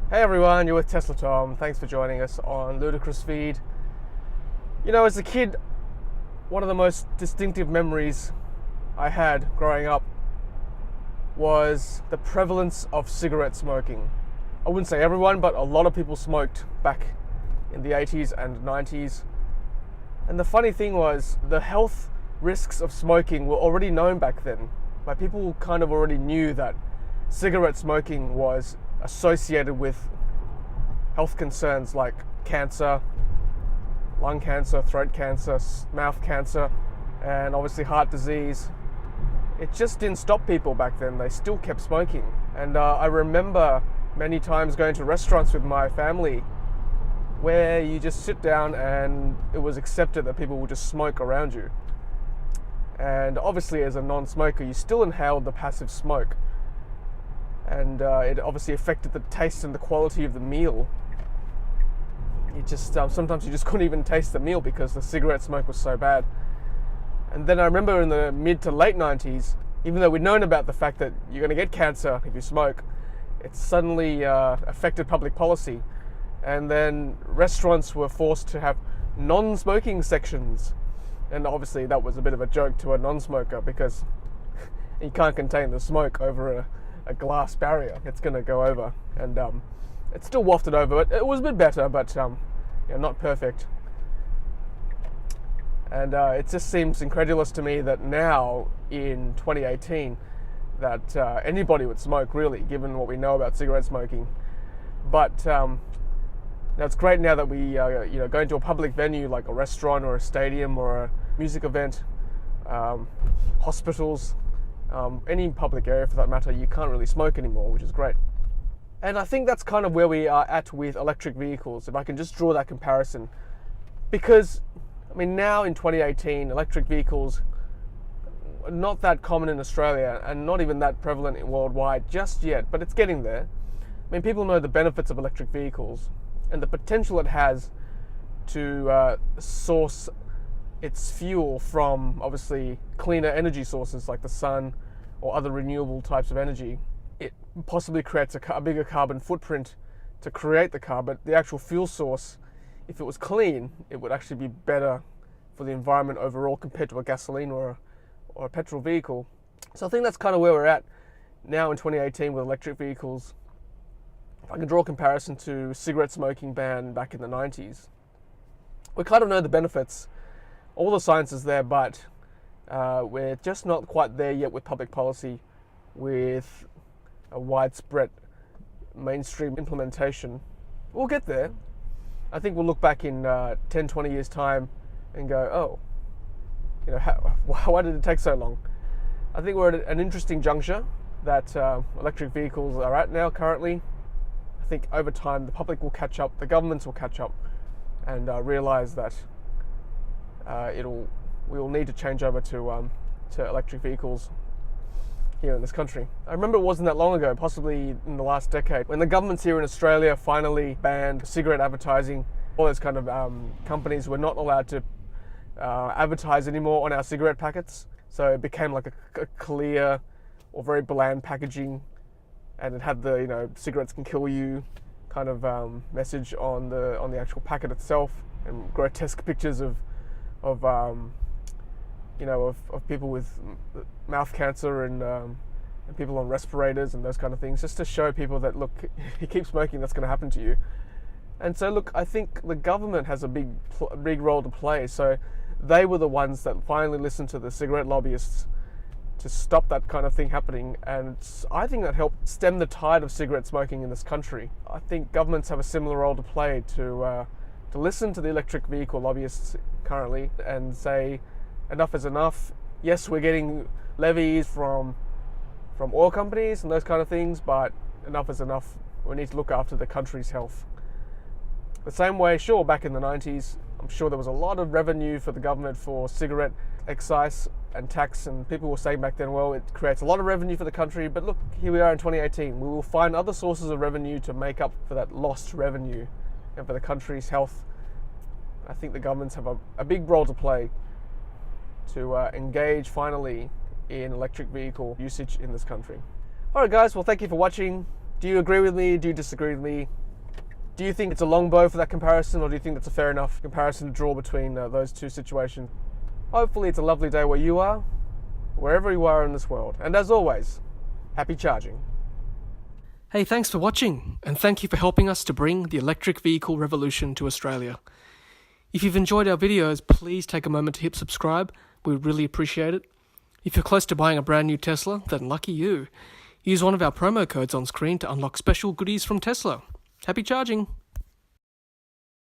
Hey everyone, you're with Tesla Tom. Thanks for joining us on Ludicrous Feed. You know, as a kid, one of the most distinctive memories I had growing up was the prevalence of cigarette smoking. I wouldn't say everyone, but a lot of people smoked back in the 80s and 90s. And the funny thing was, the health risks of smoking were already known back then. Like, people kind of already knew that cigarette smoking was associated with health concerns like cancer, lung cancer, throat cancer, mouth cancer, and obviously heart disease. It just didn't stop people back then. They still kept smoking. And I remember many times going to restaurants with my family where you just sit down and it was accepted that people would just smoke around you. And obviously, as a non-smoker, you still inhaled the passive smoke. And it obviously affected the taste and the quality of the meal. You just sometimes you just couldn't even taste the meal because the cigarette smoke was so bad. And then I remember in the mid to late 90s, even though we'd known about the fact that you're going to get cancer if you smoke, it suddenly affected public policy. And then restaurants were forced to have non-smoking sections. And obviously that was a bit of a joke to a non-smoker because you can't contain the smoke over a glass barrier. It's going to go over, and it still wafted over. It was a bit better, but not perfect. And it just seems incredulous to me that now in 2018 that anybody would smoke, really, given what we know about cigarette smoking. But now it's great now that we go into a public venue like a restaurant or a stadium or a music event, hospitals. Any public area for that matter, you can't really smoke anymore, which is great. And I think that's kind of where we are at with electric vehicles, if I can just draw that comparison. Because, I mean, now in 2018, electric vehicles are not that common in Australia and not even that prevalent worldwide just yet, but it's getting there. I mean, people know the benefits of electric vehicles and the potential it has to source its fuel from, obviously, cleaner energy sources like the sun or other renewable types of energy. It possibly creates a bigger carbon footprint to create the car, but the actual fuel source, if it was clean, it would actually be better for the environment overall compared to a gasoline or a petrol vehicle. So I think that's kind of where we're at now in 2018 with electric vehicles. If I can draw a comparison to cigarette smoking ban back in the 90s, we kind of know the benefits. All the science is there, but we're just not quite there yet with public policy, with a widespread mainstream implementation. We'll get there. I think we'll look back in 10, 20 years' time and go, why did it take so long? I think we're at an interesting juncture that electric vehicles are at now currently. I think over time the public will catch up, the governments will catch up and realize that we will need to change over to electric vehicles here in this country. I remember it wasn't that long ago, possibly in the last decade, when the governments here in Australia finally banned cigarette advertising. All those kind of companies were not allowed to advertise anymore on our cigarette packets. So it became like a clear or very bland packaging, and it had the cigarettes can kill you kind of message on the actual packet itself, and grotesque pictures of people with mouth cancer and people on respirators and those kind of things, just to show people that, look, you keep smoking, that's going to happen to you. And so, look, I think the government has a big role to play. So they were the ones that finally listened to the cigarette lobbyists to stop that kind of thing happening. And I think that helped stem the tide of cigarette smoking in this country. I think governments have a similar role to play to listen to the electric vehicle lobbyists currently and say, enough is enough. Yes, we're getting levies from oil companies and those kind of things, but enough is enough. We need to look after the country's health. The same way, sure, back in the 90s, I'm sure there was a lot of revenue for the government for cigarette excise and tax, and people were saying back then, well, it creates a lot of revenue for the country, but look, here we are in 2018. We will find other sources of revenue to make up for that lost revenue and for the country's health. I think the governments have a big role to play to engage finally in electric vehicle usage in this country. Alright guys, well, thank you for watching. Do you agree with me? Do you disagree with me? Do you think it's a long bow for that comparison, or do you think that's a fair enough comparison to draw between those two situations? Hopefully it's a lovely day where you are, wherever you are in this world. And as always, happy charging. Hey, thanks for watching, and thank you for helping us to bring the electric vehicle revolution to Australia. If you've enjoyed our videos, please take a moment to hit subscribe. We would really appreciate it. If you're close to buying a brand new Tesla, then lucky you. Use one of our promo codes on screen to unlock special goodies from Tesla. Happy charging!